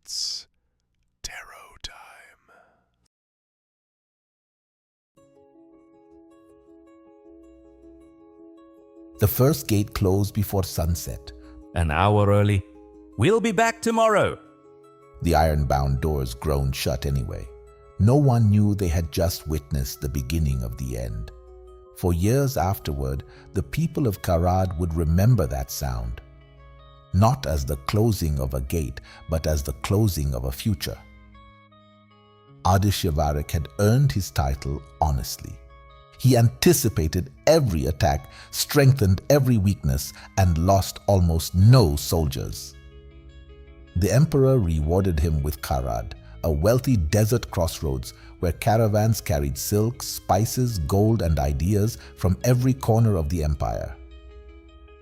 It's tarot time. The first gate closed before sunset. An hour early. We'll be back tomorrow. The iron-bound doors groaned shut anyway. No one knew they had just witnessed the beginning of the end. For years afterward, the people of Karad would remember that sound. Not as the closing of a gate, but as the closing of a future. Ardashir had earned his title honestly. He anticipated every attack, strengthened every weakness, and lost almost no soldiers. The emperor rewarded him with Karad, a wealthy desert crossroads where caravans carried silk, spices, gold, and ideas from every corner of the empire.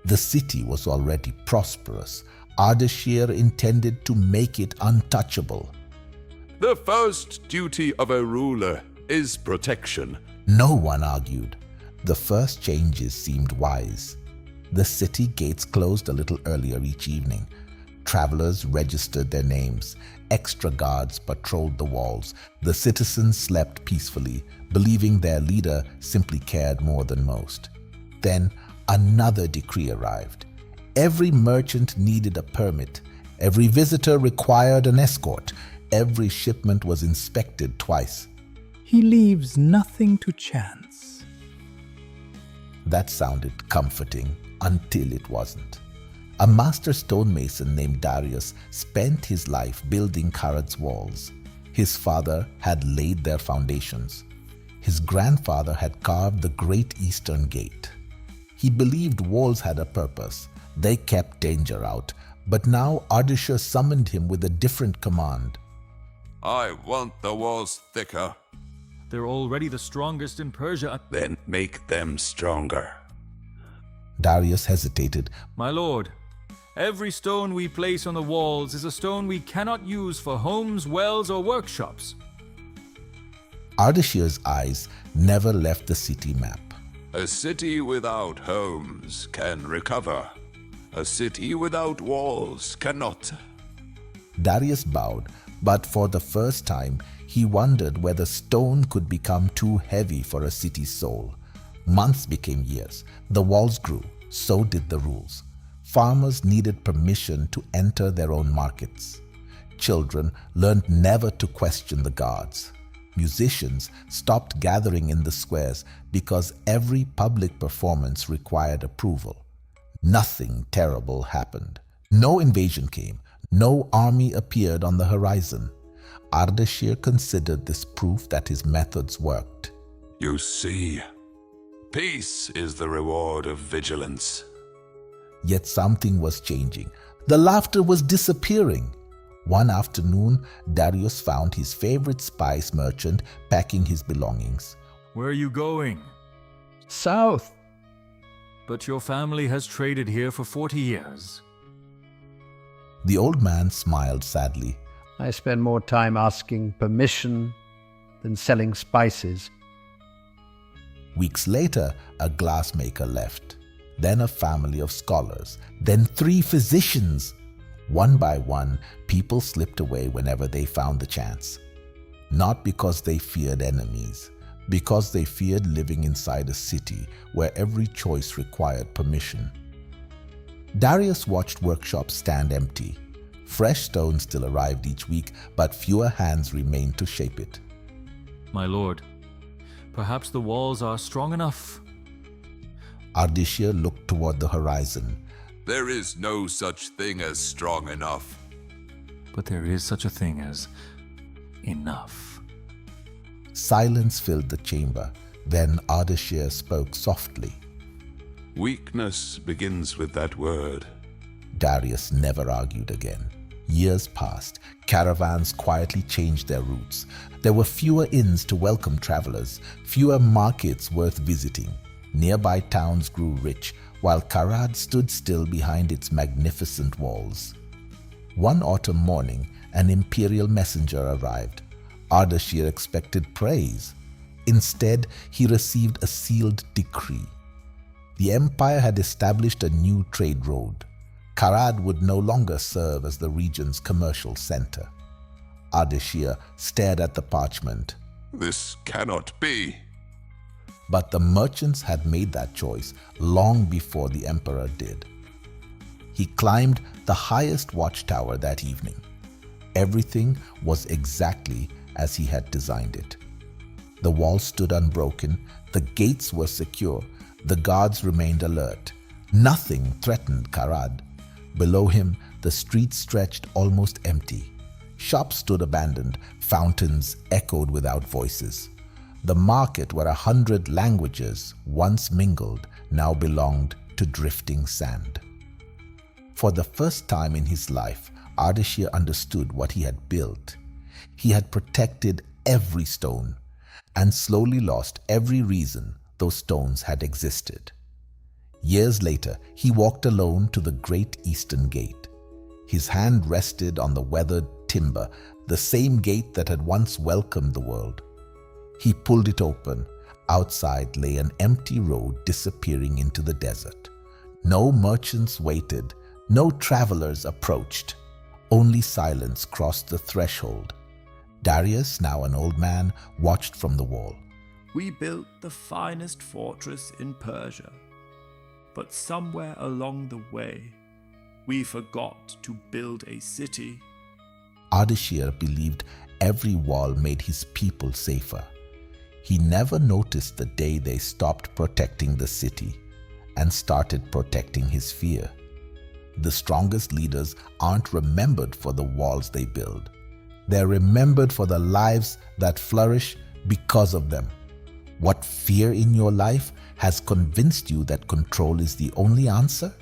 The city was already prosperous. Ardashir intended to make it untouchable. The first duty of a ruler is protection. No one argued. The first changes seemed wise. The city gates closed a little earlier each evening. Travelers registered their names. Extra guards patrolled the walls. The citizens slept peacefully, believing their leader simply cared more than most. Then another decree arrived. Every merchant needed a permit. Every visitor required an escort. Every shipment was inspected twice. He leaves nothing to chance. That sounded comforting until it wasn't. A master stonemason named Darius spent his life building Karad's walls. His father had laid their foundations. His grandfather had carved the Great Eastern Gate. He believed walls had a purpose. They kept danger out. But now Ardashir summoned him with a different command. I want the walls thicker. They're already the strongest in Persia. Then make them stronger. Darius hesitated. My lord, every stone we place on the walls is a stone we cannot use for homes, wells, or workshops. Ardashir's eyes never left the city map. A city without homes can recover. A city without walls cannot. Darius bowed, but for the first time, he wondered whether stone could become too heavy for a city's soul. Months became years. The walls grew. So did the rules. Farmers needed permission to enter their own markets. Children learned never to question the guards. Musicians stopped gathering in the squares because every public performance required approval. Nothing terrible happened. No invasion came. No army appeared on the horizon. Ardashir considered this proof that his methods worked. You see, peace is the reward of vigilance. Yet something was changing. The laughter was disappearing. One afternoon, Darius found his favorite spice merchant packing his belongings. Where are you going? South. But your family has traded here for 40 years. The old man smiled sadly. I spend more time asking permission than selling spices. Weeks later, a glassmaker left. Then a family of scholars. Then 3 physicians. One by one, people slipped away whenever they found the chance. Not because they feared enemies, because they feared living inside a city where every choice required permission. Darius watched workshops stand empty. Fresh stone still arrived each week, but fewer hands remained to shape it. My lord, perhaps the walls are strong enough. Ardashir looked toward the horizon. There is no such thing as strong enough. But there is such a thing as enough. Silence filled the chamber. Then Ardashir spoke softly. Weakness begins with that word. Darius never argued again. Years passed. Caravans quietly changed their routes. There were fewer inns to welcome travelers, fewer markets worth visiting. Nearby towns grew rich, while Karad stood still behind its magnificent walls. One autumn morning, an imperial messenger arrived. Ardashir expected praise. Instead, he received a sealed decree. The empire had established a new trade road. Karad would no longer serve as the region's commercial center. Ardashir stared at the parchment. This cannot be. But the merchants had made that choice long before the emperor did. He climbed the highest watchtower that evening. Everything was exactly as he had designed it. The walls stood unbroken, the gates were secure, the guards remained alert. Nothing threatened Karad. Below him, the streets stretched almost empty. Shops stood abandoned, fountains echoed without voices. The market where 100 languages once mingled now belonged to drifting sand. For the first time in his life, Ardashir understood what he had built. He had protected every stone and slowly lost every reason those stones had existed. Years later, he walked alone to the great eastern gate. His hand rested on the weathered timber, the same gate that had once welcomed the world. He pulled it open. Outside lay an empty road disappearing into the desert. No merchants waited, no travelers approached. Only silence crossed the threshold. Darius, now an old man, watched from the wall. We built the finest fortress in Persia, but somewhere along the way, we forgot to build a city. Ardashir believed every wall made his people safer. He never noticed the day they stopped protecting the city and started protecting his fear. The strongest leaders aren't remembered for the walls they build. They're remembered for the lives that flourish because of them. What fear in your life has convinced you that control is the only answer?